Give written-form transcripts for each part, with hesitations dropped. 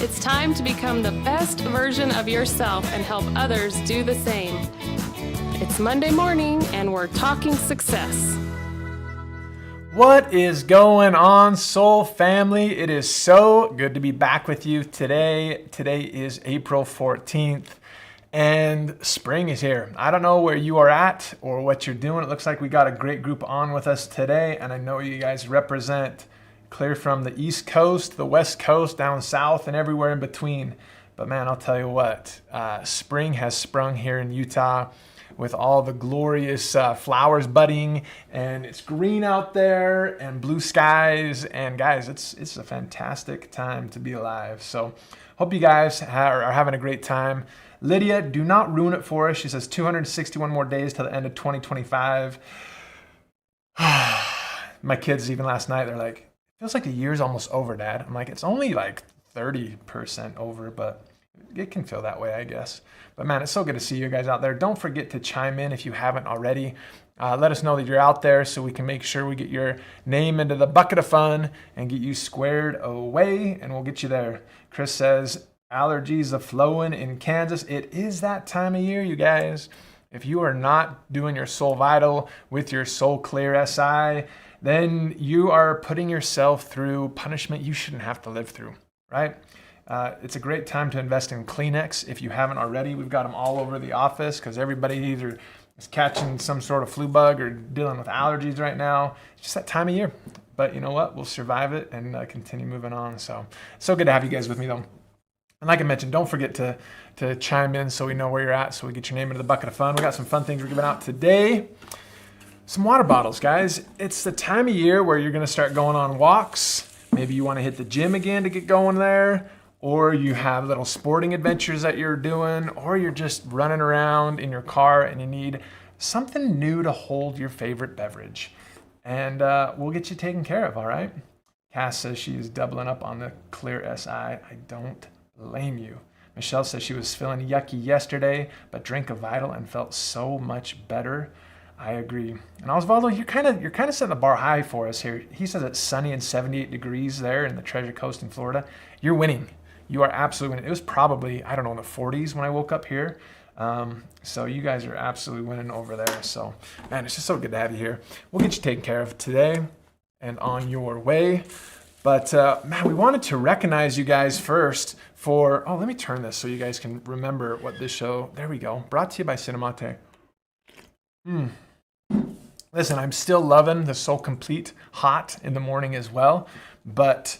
It's time to become the best version of yourself and help others do the same. It's Monday morning and we're talking success. What is going on, Soul family? It is so good to be back with you today. Today is April 14th and spring is here. I don't know where you are at or what you're doing. It looks like we got a great group on with us today, and I know you guys represent clear from the East Coast, the West Coast, down south, and everywhere in between. But man, I'll tell you what, spring has sprung here in Utah with all the glorious flowers budding, and it's green out there and blue skies. And guys, it's a fantastic time to be alive. So hope you guys are having a great time. Lydia, do not ruin it for us. She says 261 more days till the end of 2025. My kids, even last night, they're like, feels like the year's almost over, Dad. I'm like, it's only like 30% over, but it can feel that way, I guess. But man, it's so good to see you guys out there. Don't forget to chime in if you haven't already. Let us know that you're out there so we can make sure we get your name into the bucket of fun and get you squared away, and we'll get you there. Chris says, allergies are flowing in Kansas. It is that time of year, you guys. If you are not doing your Soul Vital with your Soul Clear SI, then you are putting yourself through punishment you shouldn't have to live through, right? It's a great time to invest in Kleenex if you haven't already. We've got them all over the office because everybody either is catching some sort of flu bug or dealing with allergies right now. It's just that time of year. But you know what? We'll survive it and continue moving on. So good to have you guys with me, though. And like I mentioned, don't forget to chime in so we know where you're at, so we get your name into the bucket of fun. We got some fun things we're giving out today. Some water bottles, guys. It's the time of year where you're going to start going on walks. Maybe you want to hit the gym again to get going there, or you have little sporting adventures that you're doing, or you're just running around in your car and you need something new to hold your favorite beverage. And we'll get you taken care of, all right? Cass says she is doubling up on the Clear SI. I don't blame you. Michelle says she was feeling yucky yesterday, but drank a Vital and felt so much better. I agree. And Osvaldo, you're kind of setting the bar high for us here. He says it's sunny and 78 degrees there in the Treasure Coast in Florida. You're winning. You are absolutely winning. It was probably, I don't know, in the 40s when I woke up here. So you guys are absolutely winning over there. So, man, it's just so good to have you here. We'll get you taken care of today and on your way. But, man, we wanted to recognize you guys first for, let me turn this so you guys can remember what this show, there we go, brought to you by Cinemate. Listen, I'm still loving the Soul Complete hot in the morning as well, but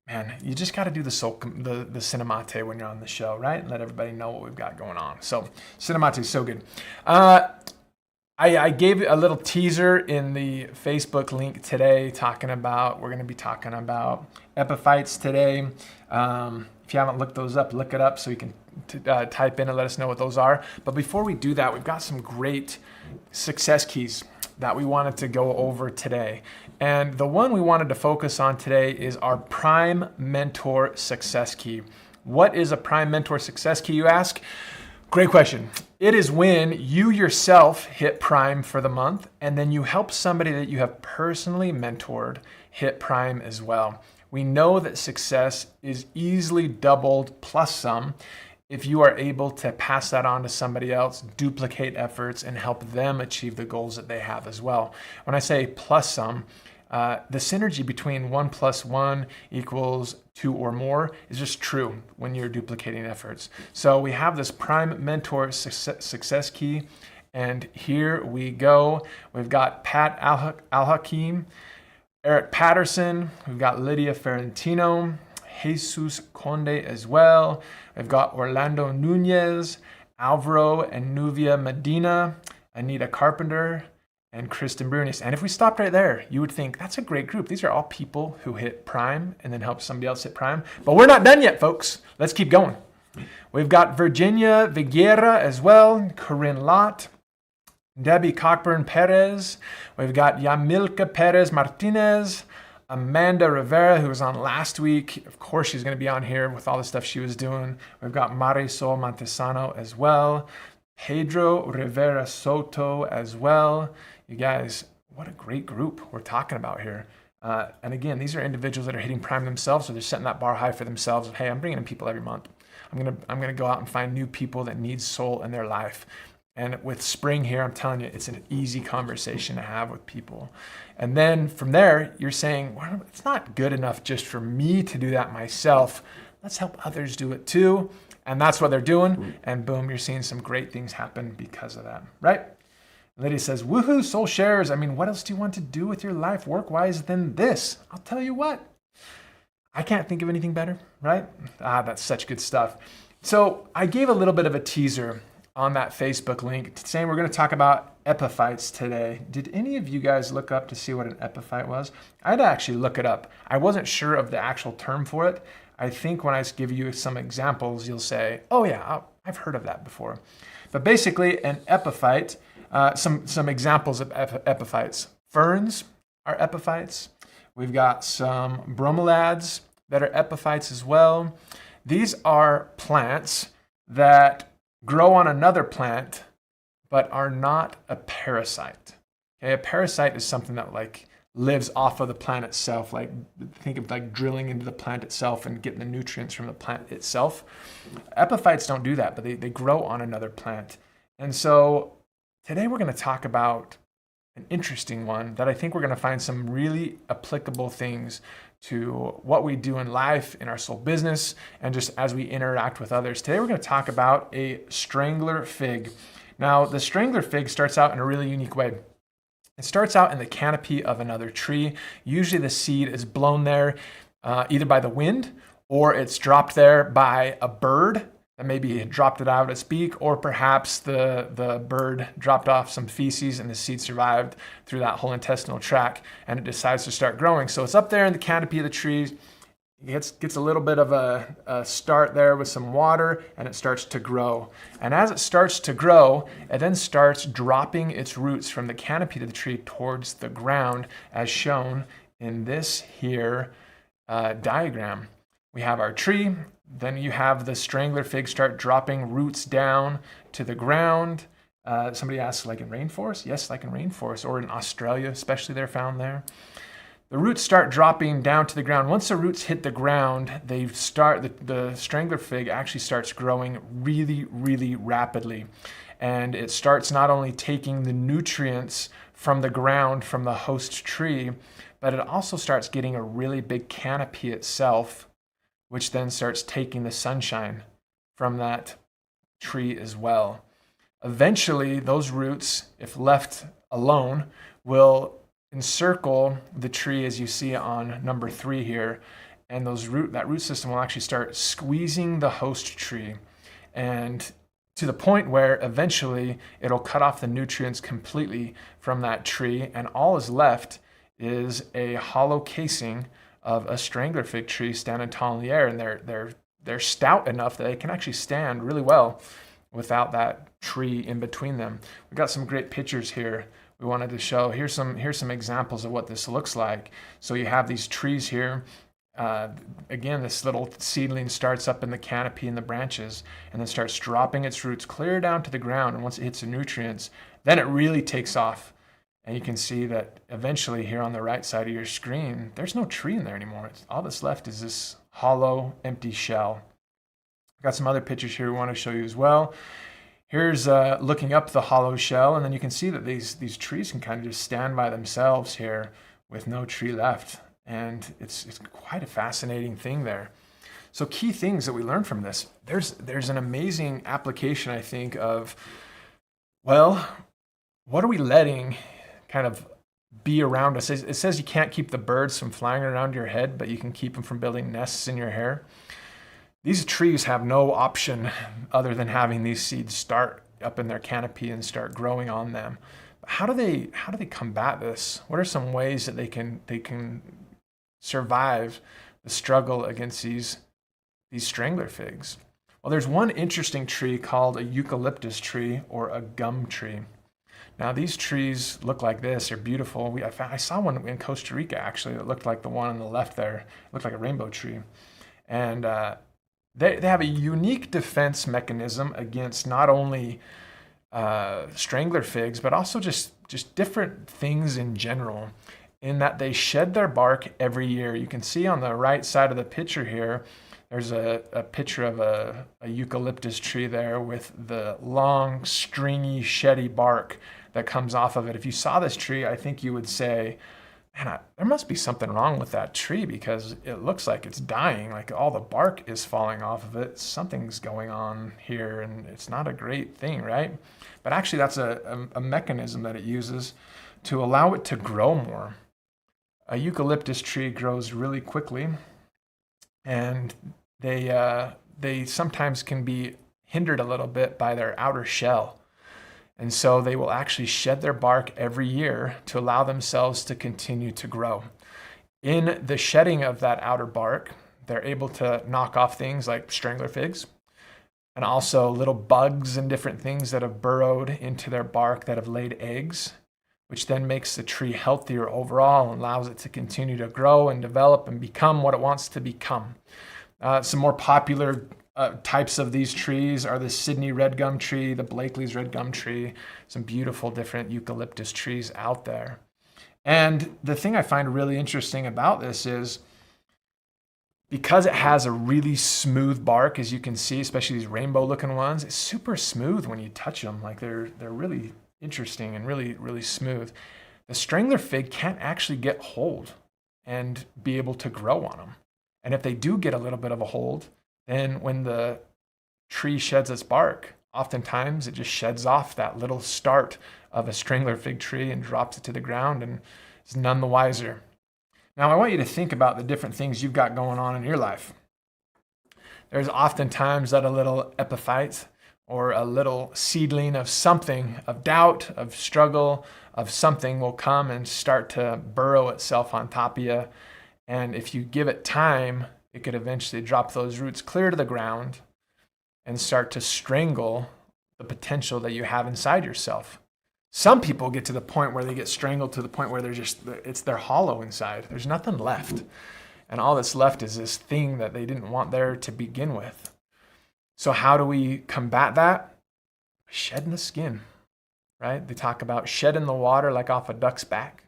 man, you just got to do the Cinemate when you're on the show, right? And let everybody know what we've got going on. So Cinemate is so good. I gave a little teaser in the Facebook link today we're going to be talking about epiphytes today. If you haven't looked those up, look it up so you can type in and let us know what those are. But before we do that, we've got some great success keys that we wanted to go over today. And the one we wanted to focus on today is our Prime Mentor Success Key. What is a Prime Mentor Success Key, you ask? Great question. It is when you yourself hit Prime for the month, and then you help somebody that you have personally mentored hit Prime as well. We know that success is easily doubled plus some if you are able to pass that on to somebody else, duplicate efforts, and help them achieve the goals that they have as well. When I say plus some, the synergy between 1 + 1 = 2 or more is just true when you're duplicating efforts. So we have this Prime Mentor Success Key, and here we go. We've got Pat Al-Hakim, Eric Patterson, we've got Lydia Ferrentino, Jesus Conde as well. We've got Orlando Nunez, Alvaro and Nuvia Medina, Anita Carpenter, and Kristen Brunis. And if we stopped right there, you would think that's a great group. These are all people who hit Prime and then help somebody else hit Prime. But we're not done yet, folks. Let's keep going. We've got Virginia Viguera as well, Corinne Lott, Debbie Cockburn Perez. We've got Yamilka Perez Martinez, Amanda Rivera, who was on last week. Of course, she's going to be on here with all the stuff she was doing. We've got Marisol Montesano as well. Pedro Rivera Soto as well. You guys, what a great group we're talking about here. And again, these are individuals that are hitting prime themselves, so they're setting that bar high for themselves of, hey, I'm bringing in people every month. I'm gonna go out and find new people that need soul in their life. And with spring here, I'm telling you, it's an easy conversation to have with people. And then from there, you're saying, well, it's not good enough just for me to do that myself. Let's help others do it too. And that's what they're doing. And boom, you're seeing some great things happen because of that, right? Lydia says, woohoo, soul shares. I mean, what else do you want to do with your life work-wise than this? I'll tell you what. I can't think of anything better, right? That's such good stuff. So I gave a little bit of a teaser on that Facebook link saying we're going to talk about epiphytes today. Did any of you guys look up to see what an epiphyte was? I had to actually look it up. I wasn't sure of the actual term for it. I think when I give you some examples, you'll say, oh yeah, I've heard of that before. But basically an epiphyte, some examples of epiphytes. Ferns are epiphytes. We've got some bromeliads that are epiphytes as well. These are plants that grow on another plant, but are not a parasite. Okay, a parasite is something that like lives off of the plant itself. Like think of like drilling into the plant itself and getting the nutrients from the plant itself. Epiphytes don't do that, but they grow on another plant. And so today we're going to talk about an interesting one that I think we're going to find some really applicable things to what we do in life, in our soul business, and just as we interact with others. Today we're going to talk about a strangler fig. Now, the strangler fig starts out in a really unique way. It starts out in the canopy of another tree. Usually the seed is blown there either by the wind or it's dropped there by a bird that maybe had dropped it out of its beak, or perhaps the bird dropped off some feces and the seed survived through that whole intestinal tract and it decides to start growing. So it's up there in the canopy of the trees. It gets a little bit of a start there with some water and it starts to grow. And as it starts to grow, it then starts dropping its roots from the canopy of the tree towards the ground as shown in this here diagram. We have our tree. Then you have the strangler fig start dropping roots down to the ground. Somebody asks, like in rainforest? Yes, like in rainforest, or in Australia, especially they're found there. The roots start dropping down to the ground. Once the roots hit the ground, the strangler fig actually starts growing really, really rapidly. And it starts not only taking the nutrients from the ground from the host tree, but it also starts getting a really big canopy itself, which then starts taking the sunshine from that tree as well. Eventually, those roots, if left alone, will encircle the tree as you see on number 3 here, and that root system will actually start squeezing the host tree, and to the point where eventually it'll cut off the nutrients completely from that tree, and all is left is a hollow casing of a strangler fig tree standing tall in the air, and they're stout enough that they can actually stand really well without that tree in between them. We've got some great pictures here we wanted to show. Here's some examples of what this looks like. So you have these trees here. Again, this little seedling starts up in the canopy and the branches and then starts dropping its roots clear down to the ground. And once it hits the nutrients, then it really takes off. And you can see that eventually here on the right side of your screen, there's no tree in there anymore. All that's left is this hollow, empty shell. I've got some other pictures here we want to show you as well. Here's looking up the hollow shell, and then you can see that these trees can kind of just stand by themselves here with no tree left. And it's quite a fascinating thing there. So key things that we learn from this. There's an amazing application, I think, of, well, what are we letting kind of be around us? It says you can't keep the birds from flying around your head, but you can keep them from building nests in your hair. These trees have no option other than having these seeds start up in their canopy and start growing on them. How do they combat this? What are some ways that they can survive the struggle against these strangler figs? Well, there's one interesting tree called a eucalyptus tree or a gum tree. Now, these trees look like this. They're beautiful. I saw one in Costa Rica, actually, that looked like the one on the left there. It looked like a rainbow tree. And they have a unique defense mechanism against not only strangler figs, but also just different things in general. in that they shed their bark every year. You can see on the right side of the picture here, there's a picture of a eucalyptus tree there with the long, stringy, sheddy bark that comes off of it. If you saw this tree, I think you would say, man, there must be something wrong with that tree because it looks like it's dying, like all the bark is falling off of it. Something's going on here and it's not a great thing, right? But actually that's a mechanism that it uses to allow it to grow more. A eucalyptus tree grows really quickly, and they sometimes can be hindered a little bit by their outer shell. And so they will actually shed their bark every year to allow themselves to continue to grow. In the shedding of that outer bark, they're able to knock off things like strangler figs and also little bugs and different things that have burrowed into their bark that have laid eggs, which then makes the tree healthier overall and allows it to continue to grow and develop and become what it wants to become. Some more popular types of these trees are the Sydney red gum tree, the Blakely's red gum tree, some beautiful different eucalyptus trees out there. And the thing I find really interesting about this is because it has a really smooth bark, as you can see, especially these rainbow looking ones, it's super smooth when you touch them. Like they're really interesting and really, really smooth. The strangler fig can't actually get hold and be able to grow on them. And if they do get a little bit of a hold, then when the tree sheds its bark, oftentimes it just sheds off that little start of a strangler fig tree and drops it to the ground and is none the wiser. Now, I want you to think about the different things you've got going on in your life. There's oftentimes that a little epiphyte or a little seedling of something, of doubt, of struggle, of something will come and start to burrow itself on top of you. And if you give it time, it could eventually drop those roots clear to the ground and start to strangle the potential that you have inside yourself. Some people get to the point where they get strangled to the point where they're hollow inside. There's nothing left. And all that's left is this thing that they didn't want there to begin with. So how do we combat that? Shedding the skin, right? They talk about shedding the water like off a duck's back.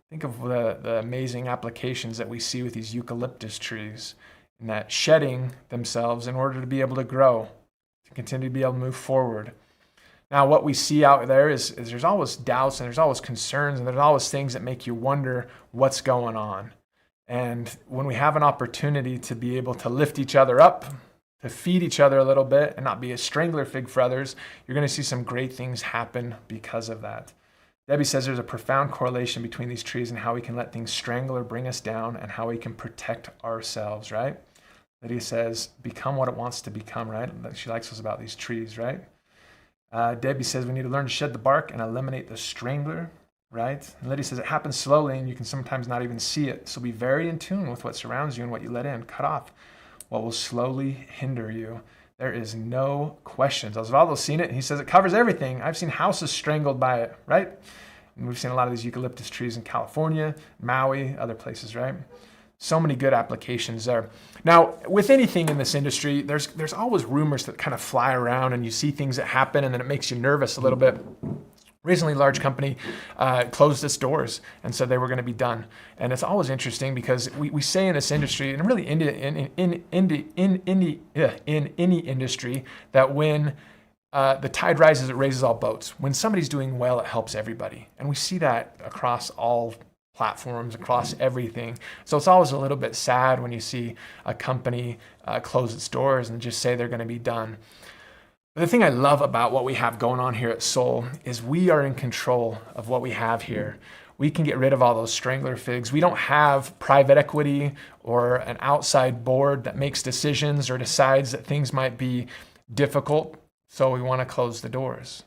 Think of the amazing applications that we see with these eucalyptus trees and that shedding themselves in order to be able to grow, to continue to be able to move forward. Now, what we see out there is there's always doubts and there's always concerns and there's always things that make you wonder what's going on. And when we have an opportunity to be able to lift each other up, to feed each other a little bit and not be a strangler fig for others, you're going to see some great things happen because of that. Debbie says there's a profound correlation between these trees and how we can let things strangle or bring us down and how we can protect ourselves, right? Lydia says, become what it wants to become, right? She likes us about these trees, right? Debbie says we need to learn to shed the bark and eliminate the strangler, right? And Lydia says it happens slowly and you can sometimes not even see it. So be very in tune with what surrounds you and what you let in. Cut off what will slowly hinder you. There is no questions. Osvaldo's seen it. He says it covers everything. I've seen houses strangled by it, right? And we've seen a lot of these eucalyptus trees in California, Maui, other places, right? So many good applications there. Now, with anything in this industry, there's always rumors that kind of fly around and you see things that happen and then it makes you nervous a little bit. Recently, a large company closed its doors and said they were going to be done. And it's always interesting because we say in this industry, and really in any industry, that when the tide rises, it raises all boats. When somebody's doing well, it helps everybody. And we see that across all platforms, across everything. So it's always a little bit sad when you see a company close its doors and just say they're going to be done. But the thing I love about what we have going on here at Soul is we are in control of what we have here. We can get rid of all those strangler figs. We don't have private equity or an outside board that makes decisions or decides that things might be difficult, so we want to close the doors.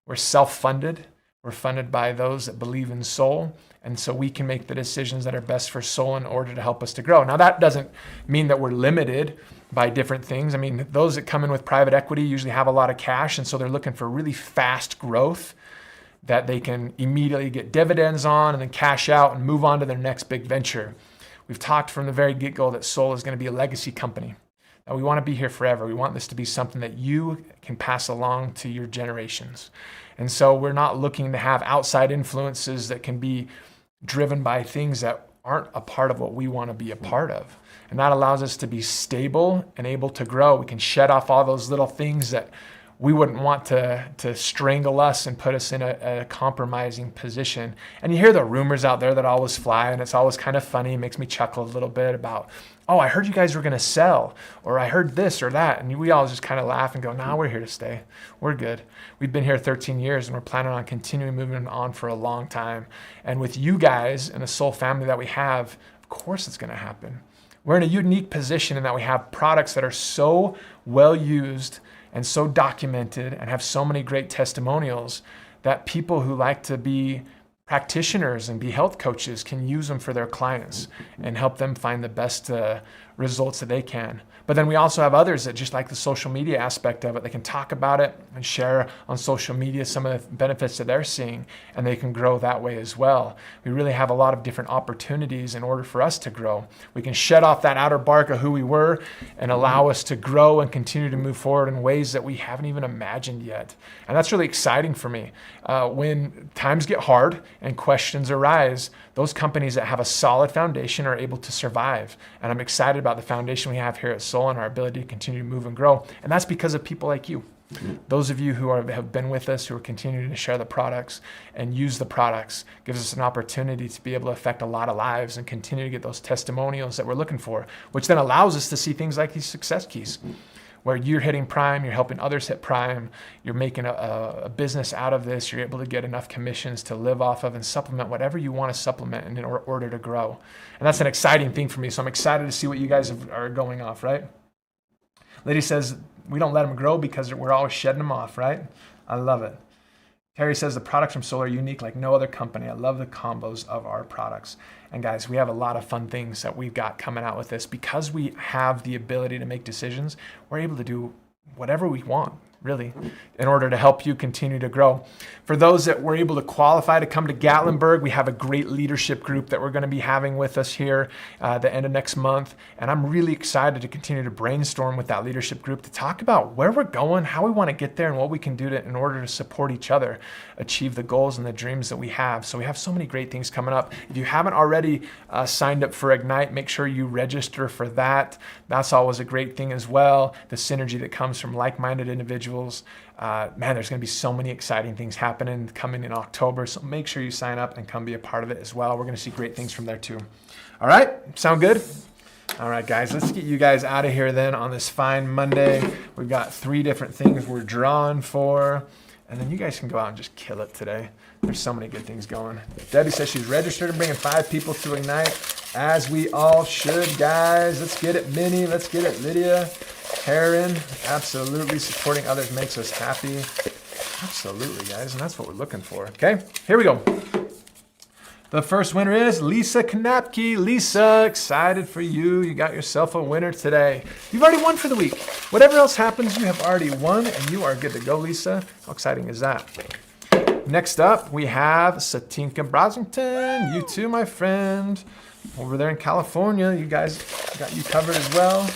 We're self-funded. We're funded by those that believe in Soul, and so we can make the decisions that are best for Soul in order to help us to grow. Now, that doesn't mean that we're limited by different things. I mean, those that come in with private equity usually have a lot of cash, and so they're looking for really fast growth that they can immediately get dividends on and then cash out and move on to their next big venture. We've talked from the very get-go that Soul is going to be a legacy company. Now, we want to be here forever. We want this to be something that you can pass along to your generations. And so we're not looking to have outside influences that can be driven by things that aren't a part of what we want to be a part of. And that allows us to be stable and able to grow. We can shed off all those little things that we wouldn't want to strangle us and put us in a compromising position. And you hear the rumors out there that always fly, and it's always kind of funny. It makes me chuckle a little bit about, oh, I heard you guys were going to sell, or I heard this or that. And we all just kind of laugh and go, nah, we're here to stay. We're good. We've been here 13 years, and we're planning on continuing moving on for a long time. And with you guys and the soul family that we have, of course it's going to happen. We're in a unique position in that we have products that are so well used and so documented and have so many great testimonials that people who like to be practitioners and be health coaches can use them for their clients and help them find the best results that they can. But then we also have others that just like the social media aspect of it. They can talk about it and share on social media some of the benefits that they're seeing, and they can grow that way as well. We really have a lot of different opportunities in order for us to grow. We can shed off that outer bark of who we were and allow us to grow and continue to move forward in ways that we haven't even imagined yet. And that's really exciting for me. When times get hard and questions arise, those companies that have a solid foundation are able to survive. And I'm excited about the foundation we have here at Soul and our ability to continue to move and grow. And that's because of people like you. Those of you who have been with us, who are continuing to share the products and use the products, gives us an opportunity to be able to affect a lot of lives and continue to get those testimonials that we're looking for, which then allows us to see things like these success keys, where you're hitting prime, you're helping others hit prime, you're making a business out of this, you're able to get enough commissions to live off of and supplement whatever you want to supplement in order to grow. And that's an exciting thing for me. So I'm excited to see what you guys are going off, right? Lady says, we don't let them grow because we're always shedding them off, right? I love it. Terry says the products from Soul are unique like no other company. I love the combos of our products. And guys, we have a lot of fun things that we've got coming out with this. Because we have the ability to make decisions, we're able to do whatever we want, really, in order to help you continue to grow. For those that were able to qualify to come to Gatlinburg, we have a great leadership group that we're going to be having with us here the end of next month. And I'm really excited to continue to brainstorm with that leadership group to talk about where we're going, how we want to get there, and what we can do in order to support each other, achieve the goals and the dreams that we have. So we have so many great things coming up. If you haven't already signed up for Ignite, make sure you register for that. That's always a great thing as well. The synergy that comes from like-minded individuals. Man, there's going to be so many exciting things happening coming in October. So make sure you sign up and come be a part of it as well. We're going to see great things from there too. All right. Sound good? All right, guys, let's get you guys out of here then on this fine Monday. We've got 3 different things we're drawing for. And then you guys can go out and just kill it today. There's so many good things going. Debbie says she's registered and bringing 5 people to Ignite, as we all should, guys. Let's get it, Minnie. Let's get it, Lydia. Karen, absolutely. Supporting others makes us happy. Absolutely, guys. And that's what we're looking for. Okay, here we go. The first winner is Lisa Knapke. Lisa, excited for you. You got yourself a winner today. You've already won for the week. Whatever else happens, you have already won, and you are good to go, Lisa. How exciting is that? Next up, we have Satinka Brosington. You too, my friend. Over there in California, you guys got you covered as well.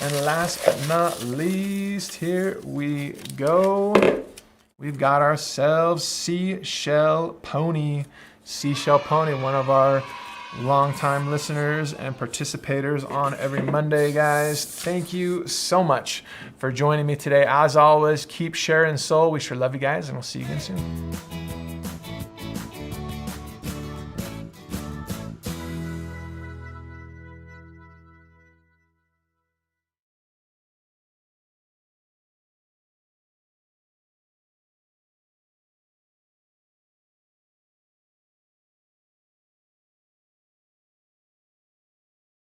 And last but not least, here we go. We've got ourselves Seashell Pony. Seashell Pony, one of our longtime listeners and participators on every Monday, guys. Thank you so much for joining me today. As always, keep sharing soul. We sure love you guys, and we'll see you again soon.